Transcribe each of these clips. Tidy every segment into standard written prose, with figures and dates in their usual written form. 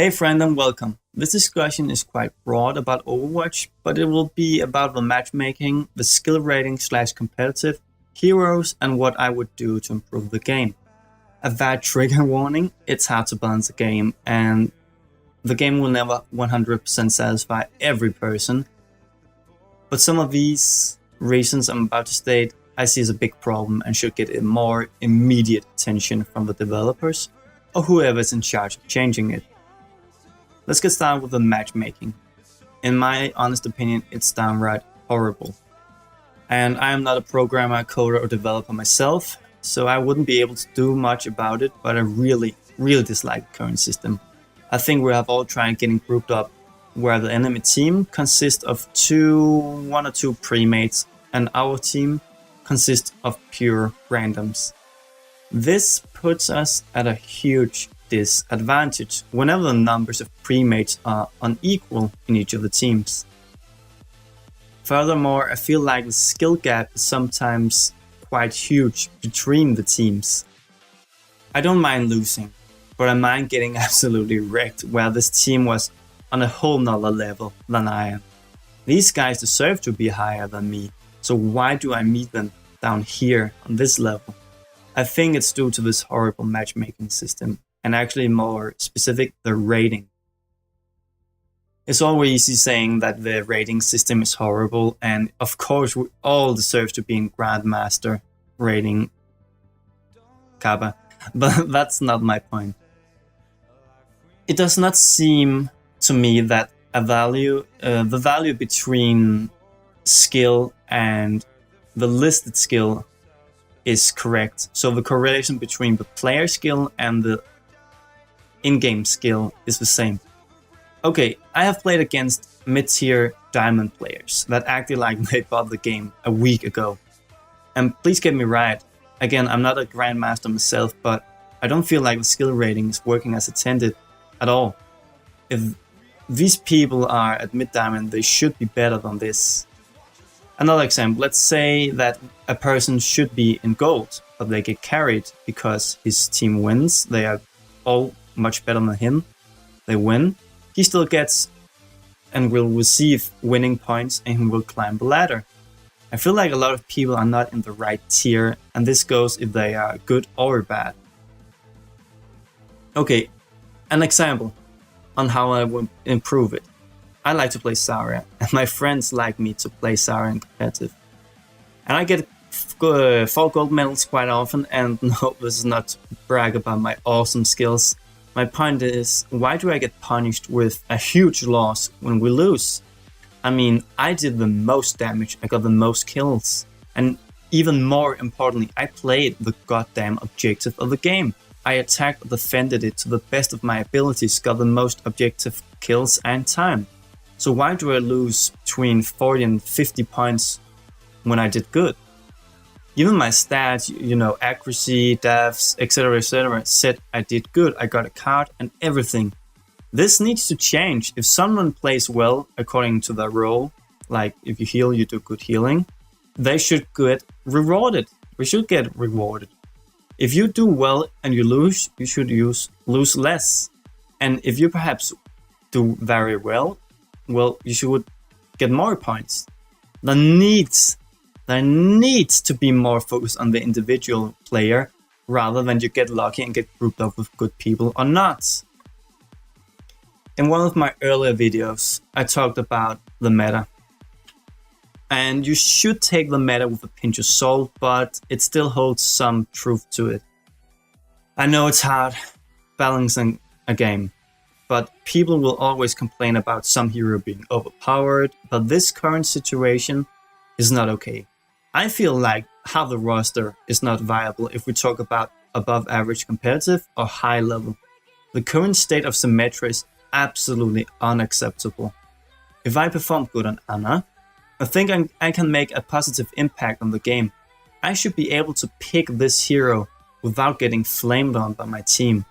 Hey friend and welcome. This discussion is quite broad about Overwatch, but it will be about the matchmaking, the skill rating slash competitive, heroes, and what I would do to improve the game. A bad trigger warning, it's hard to balance a game, and the game will never 100% satisfy every person. But some of these reasons I'm about to state I see as a big problem and should get more immediate attention from the developers or whoever is in charge of changing it. Let's get started with the matchmaking. In my honest opinion, it's downright horrible. And I am not a programmer, coder, or developer myself, so I wouldn't be able to do much about it, but I really dislike the current system. I think we have all tried getting grouped up where the enemy team consists of one or two pre-mates, and our team consists of pure randoms. This puts us at a huge disadvantage whenever the numbers of pre-mates are unequal in each of the teams. Furthermore, I feel like the skill gap is sometimes quite huge between the teams. I don't mind losing, but I mind getting absolutely wrecked where this team was on a whole nother level than I am. These guys deserve to be higher than me, so why do I meet them down here on this level? I think it's due to this horrible matchmaking system, and actually more specific, the rating. It's always easy saying that the rating system is horrible, and of course we all deserve to be in Grandmaster rating Kappa, but that's not my point. It does not seem to me that the value between skill and the listed skill is correct. So the correlation between the player skill and the in-game skill is the same. Okay, I have played against mid-tier diamond players that acted like they bought the game a week ago. And please get me right, again, I'm not a grandmaster myself, but I don't feel like the skill rating is working as intended at all. If these people are at mid-diamond, they should be better than this. Another example, let's say that a person should be in gold, but they get carried because his team wins, they are all much better than him, they win, he still gets and will receive winning points and he will climb the ladder. I feel like a lot of people are not in the right tier, and this goes if they are good or bad. Okay, an example on how I would improve it. I like to play Zarya, and my friends like me to play Zarya in competitive. And I get 4 gold medals quite often, and no, this is not to brag about my awesome skills. My point is, why do I get punished with a huge loss when we lose? I mean, I did the most damage, I got the most kills, and even more importantly, I played the goddamn objective of the game. I attacked or defended it to the best of my abilities, got the most objective kills and time. So why do I lose between 40 and 50 points when I did good? Even my stats, accuracy, deaths, etc, said I did good, I got a card and everything. This needs to change. If someone plays well according to their role, like if you heal, you do good healing, they should get rewarded. We should get rewarded. If you do well and you lose, you should lose less. And if you perhaps do very well, you should get more points. There needs to be more focus on the individual player rather than you get lucky and get grouped up with good people or not. In one of my earlier videos, I talked about the meta. And you should take the meta with a pinch of salt, but it still holds some truth to it. I know it's hard balancing a game, but people will always complain about some hero being overpowered, but this current situation is not okay. I feel like half the roster is not viable if we talk about above average competitive or high level. The current state of Symmetra is absolutely unacceptable. If I perform good on Ana, I think I can make a positive impact on the game. I should be able to pick this hero without getting flamed on by my team.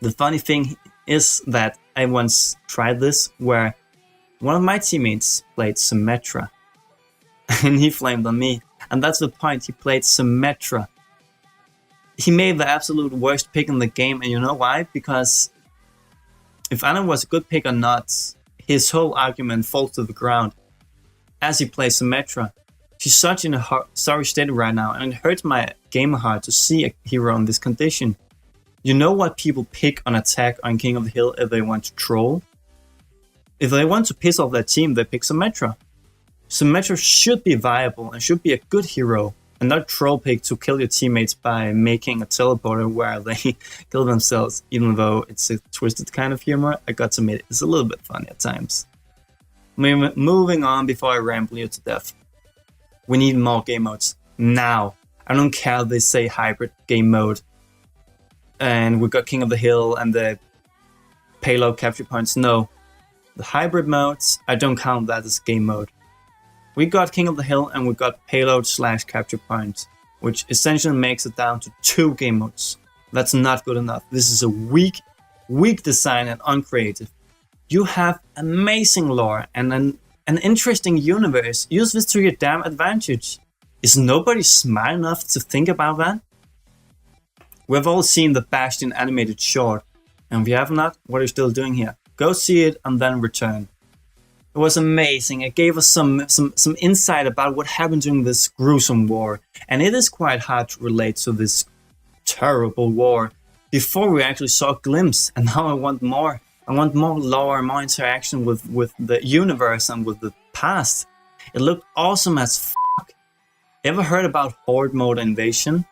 The funny thing is that I once tried this where one of my teammates played Symmetra and he flamed on me. And that's the point, he played Symmetra. He made the absolute worst pick in the game, and you know why? Because if Alan was a good pick or not, his whole argument falls to the ground as he plays Symmetra. She's such in a sorry state right now, and it hurts my gamer heart to see a hero in this condition. You know what people pick on attack on King of the Hill if they want to troll? If they want to piss off their team, they pick Symmetra. Symmetra should be viable and should be a good hero, and not troll pick to kill your teammates by making a teleporter where they kill themselves, even though it's a twisted kind of humor. I got to admit, it's a little bit funny at times. Moving on before I ramble you to death. We need more game modes now. I don't care if they say hybrid game mode. And we got King of the Hill and the payload capture points. No. The hybrid modes, I don't count that as game mode. We got King of the Hill and we got payload / capture points, which essentially makes it down to 2 game modes. That's not good enough. This is a weak design and uncreative. You have amazing lore and an interesting universe. Use this to your damn advantage. Is nobody smart enough to think about that? We've all seen the Bastion animated short, and if you have not, what are you still doing here? Go see it and then return. It was amazing. It gave us some insight about what happened during this gruesome war, and it is quite hard to relate to this terrible war before we actually saw a glimpse, and now I want more. I want more lore, more interaction with the universe and with the past. It looked awesome as fuck. Ever heard about Horde mode invasion?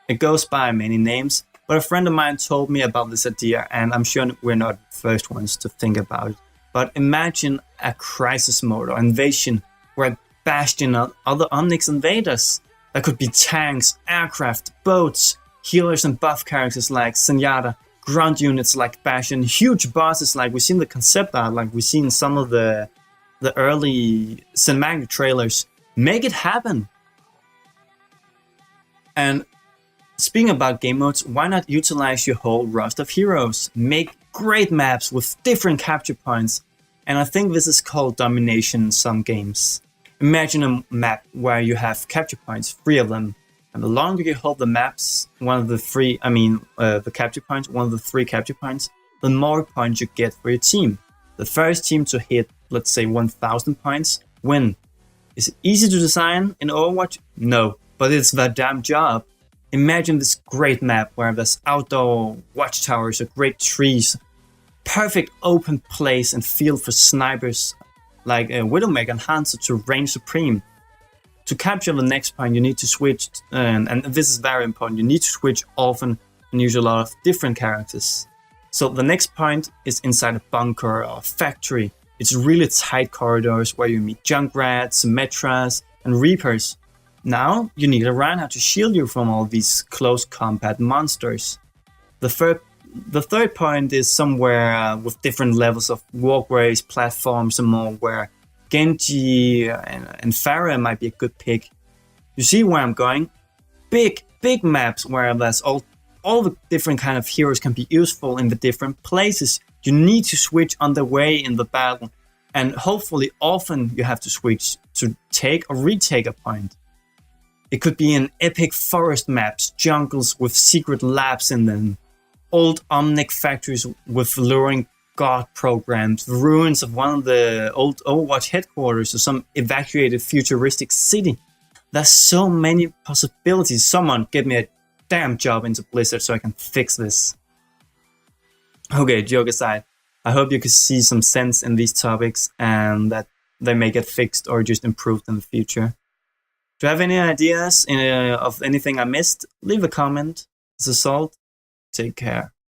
It goes by many names, but a friend of mine told me about this idea, and I'm sure we're not the first ones to think about it. But imagine a crisis mode or invasion where Bastion and other Onyx invade us. There could be tanks, aircraft, boats, healers and buff characters like Zenyatta, ground units like Bastion, huge bosses like we see in the concept art, like we see in some of the early cinematic trailers. Make it happen. And speaking about game modes, why not utilize your whole roster of heroes? Make great maps with different capture points. And I think this is called domination in some games. Imagine a map where you have capture points, 3 of them. And the longer you hold the maps, the capture points, one of the 3 capture points, the more points you get for your team. The first team to hit, let's say 1000 points, win. Is it easy to design in Overwatch? No, but it's their damn job. Imagine this great map where there's outdoor watchtowers or great trees, perfect open place and field for snipers like Widowmaker and Hanzo to reign supreme. To capture the next point, you need to switch, and this is very important, you need to switch often and use a lot of different characters. So the next point is inside a bunker or a factory. It's really tight corridors where you meet Junkrats, Symmetras, and Reapers. Now you need a Reinhardt to shield you from all these close combat monsters. The third point is somewhere with different levels of walkways, platforms, and more, where Genji and Pharah might be a good pick. You see where I'm going? Big maps where there's all the different kind of heroes can be useful in the different places. You need to switch on the way in the battle, and hopefully often you have to switch to take or retake a point. It could be in epic forest maps, jungles with secret labs in them, old Omnic factories with luring god programs, the ruins of one of the old Overwatch headquarters, or some evacuated futuristic city. There's so many possibilities. Someone get me a damn job into Blizzard so I can fix this. Okay, joke aside, I hope you can see some sense in these topics and that they may get fixed or just improved in the future. If you have any ideas of anything I missed, leave a comment. It's a salt. Take care.